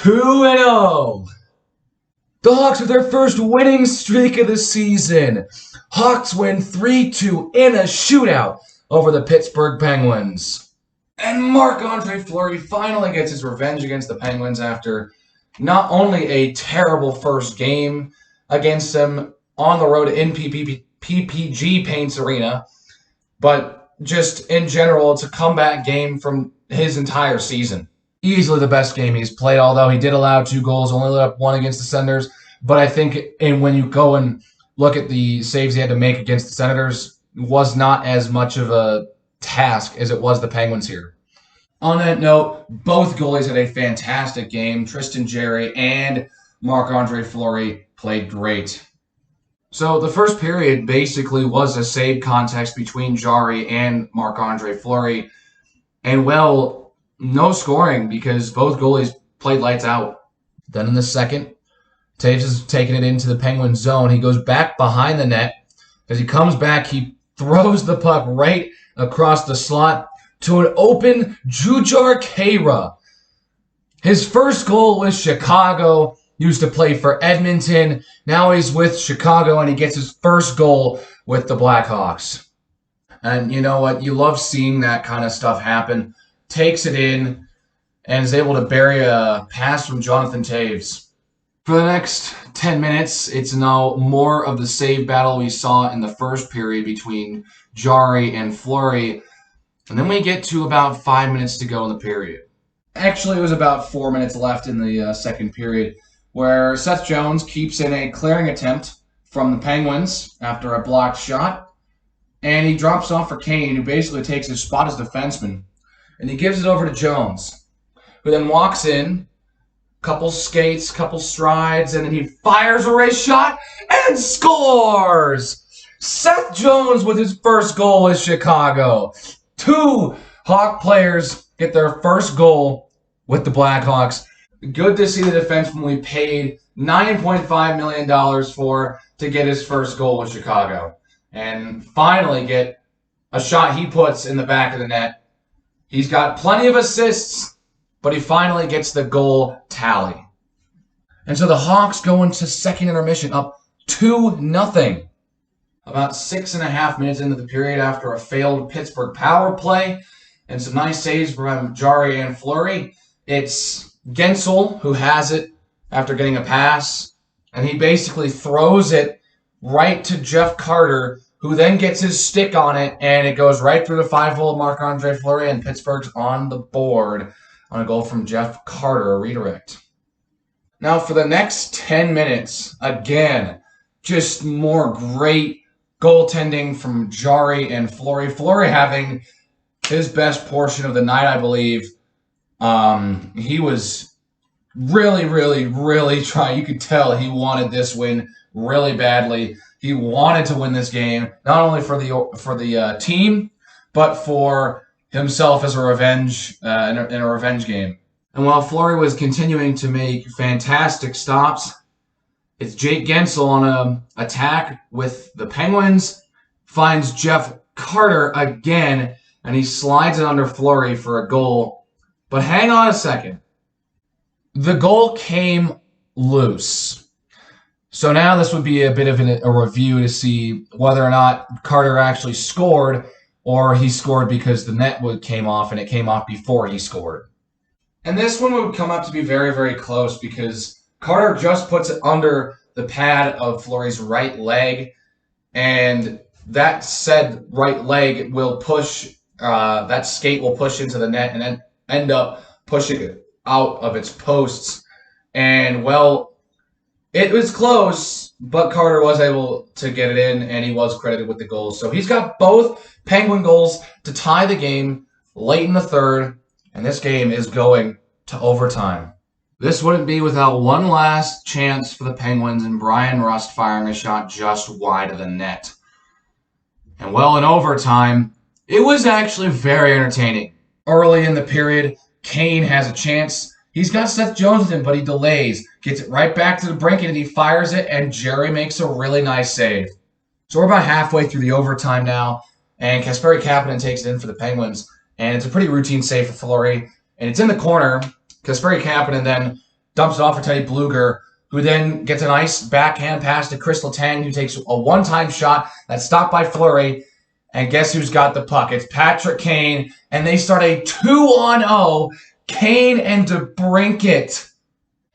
2-0. The Hawks with their first winning streak of the season. Hawks win 3-2 in a shootout over the Pittsburgh Penguins. And Marc-Andre Fluey finally gets his revenge against the Penguins after not only a terrible first game against them on the road in PPG Paints Arena, but just in general, it's a comeback game from his entire season. Easily the best game he's played, although he did allow 2 goals, only let up 1 against the Senators. But I think when you go and look at the saves he had to make against the Senators, it was not as much of a task as it was the Penguins here. On that note, both goalies had a fantastic game. Tristan Jarry and Marc-Andre Fluey played great. So the first period basically was a save contest between Jarry and Marc-Andre Fluey. And, well, no scoring because both goalies played lights out. Then in the second, Taves is taking it into the Penguin zone. He goes back behind the net. As he comes back, he throws the puck right across the slot to an open Jujhar Khaira. His first goal was Chicago. Used to play for Edmonton. Now he's with Chicago, and he gets his first goal with the Blackhawks. And you know what? You love seeing that kind of stuff happen. Takes it in and is able to bury a pass from Jonathan Taves. For the next 10 minutes, it's now more of the save battle we saw in the first period between Jarry and Fleury. And then we get to about 5 minutes to go in the period. Actually, it was about 4 minutes left in the second period, where Seth Jones keeps in a clearing attempt from the Penguins after a blocked shot, and he drops off for Kane, who basically takes his spot as defenseman, and he gives it over to Jones, who then walks in, couple skates, couple strides, and then he fires a race shot and scores! Seth Jones with his first goal with Chicago. 2 Hawk players get their first goal with the Blackhawks. Good to see the defenseman we paid $9.5 million for to get his first goal with Chicago. And finally get a shot he puts in the back of the net. He's got plenty of assists, but he finally gets the goal tally. And so the Hawks go into second intermission up 2-0. About 6.5 minutes into the period after a failed Pittsburgh power play and some nice saves from Jarry and Fleury. It's Gensel who has it after getting a pass, and he basically throws it right to Jeff Carter, who then gets his stick on it, and it goes right through the 5-hole of Marc-Andre Fluey, and Pittsburgh's on the board on a goal from Jeff Carter, a redirect. Now for the next 10 minutes, again, just more great goaltending from Jarry and Fleury. Fleury having his best portion of the night, I believe. He was really trying. You could tell he wanted this win really badly. He wanted to win this game, not only for the team, but for himself as a revenge in a revenge game. And while Fleury was continuing to make fantastic stops, it's Jake Gensel on an attack with the Penguins, finds Jeff Carter again, and he slides it under Fleury for a goal. But hang on a second. The goal came loose. So now this would be a bit of a review to see whether or not Carter actually scored, or he scored because the net came off, and it came off before he scored. And this one would come up to be very close because Carter just puts it under the pad of Fleury's right leg, and that said right leg will push, that skate will push into the net and then end up pushing it out of its posts. And, well, it was close, but Carter was able to get it in, and he was credited with the goals. So he's got both Penguin goals to tie the game late in the third, and this game is going to overtime. This wouldn't be without one last chance for the Penguins and Brian Rust firing a shot just wide of the net. And well, in overtime, it was actually very entertaining. Early in the period, Kane has a chance. He's got Seth Jones with him, but he delays. Gets it right back to the brink, and he fires it, and Jarry makes a really nice save. So we're about halfway through the overtime now, and Kasperi Kapanen takes it in for the Penguins, and it's a pretty routine save for Fleury, and it's in the corner. Kasperi Kapanen then dumps it off for Teddy Bluger, who then gets a nice backhand pass to Chris Letang, who takes a one-time shot that's stopped by Fleury. And guess who's got the puck? It's Patrick Kane, and they start a 2-on-0, Kane and DeBrincat.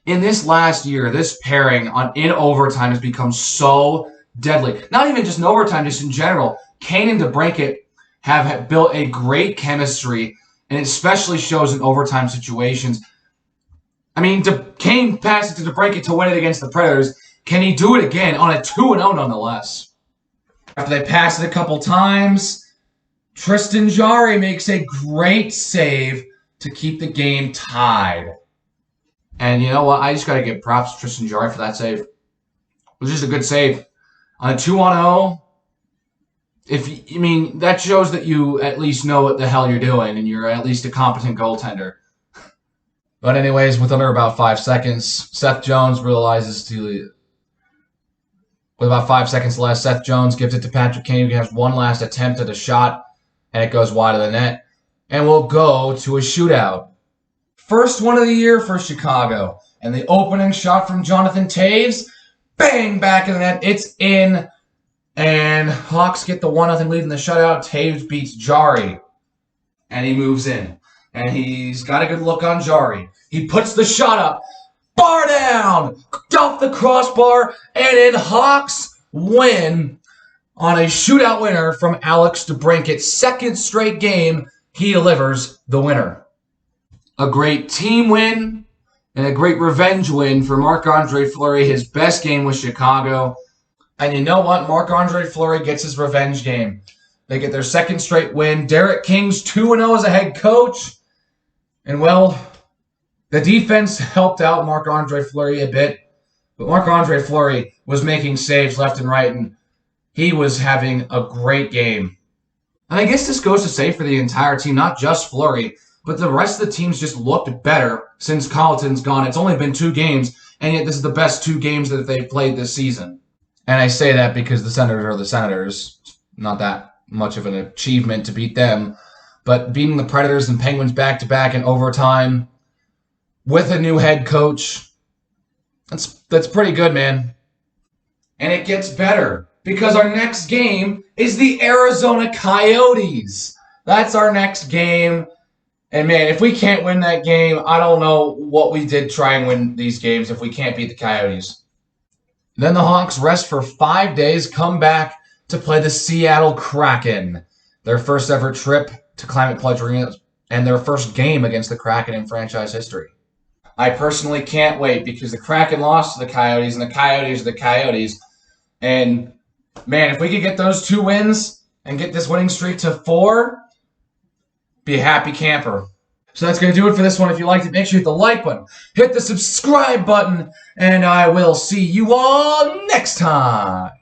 In this last year, this pairing in overtime has become so deadly. Not even just in overtime, just in general. Kane and DeBrincat have built a great chemistry, and it especially shows in overtime situations. I mean, Kane passes to DeBrincat to win it against the Predators. Can he do it again on a 2-0 nonetheless? After they pass it a couple times, Tristan Jarry makes a great save to keep the game tied. And you know what? I just got to give props to Tristan Jarry for that save. It was just a good save. On a 2-0, that shows that you at least know what the hell you're doing and you're at least a competent goaltender. But anyways, with under about 5 seconds, Seth Jones realizes with about 5 seconds left, Seth Jones gives it to Patrick Kane, who has one last attempt at a shot, and it goes wide of the net. And we'll go to a shootout. First one of the year for Chicago. And the opening shot from Jonathan Toews, bang, back in the net. It's in. And Hawks get the 1-0 lead in the shutout. Toews beats Jarry. And he moves in. And he's got a good look on Jarry. He puts the shot up. Bar down! Off the crossbar. And in Hawks win on a shootout winner from Alex DeBrincat. Second straight game, he delivers the winner. A great team win and a great revenge win for Marc-Andre Fleury, his best game with Chicago. And you know what? Marc-Andre Fleury gets his revenge game. They get their second straight win. Derek King's 2-0 as a head coach. And, well, the defense helped out Marc-Andre Fleury a bit. But Marc-Andre Fleury was making saves left and right, and he was having a great game. And I guess this goes to say for the entire team, not just Fleury, but the rest of the teams just looked better since Colliton's gone. It's only been 2 games, and yet this is the best 2 games that they've played this season. And I say that because the Senators are the Senators. Not that much of an achievement to beat them. But beating the Predators and Penguins back-to-back in overtime with a new head coach, that's pretty good, man. And it gets better because our next game is the Arizona Coyotes. That's our next game. And, man, if we can't win that game, I don't know what we did try and win these games if we can't beat the Coyotes. Then the Hawks rest for 5 days, come back to play the Seattle Kraken. Their first ever trip to Climate Pledge Arena and their first game against the Kraken in franchise history. I personally can't wait because the Kraken lost to the Coyotes and the Coyotes are the Coyotes. And, man, if we could get those 2 wins and get this winning streak to 4, be a happy camper. So that's going to do it for this one. If you liked it, make sure you hit the like button, hit the subscribe button, and I will see you all next time.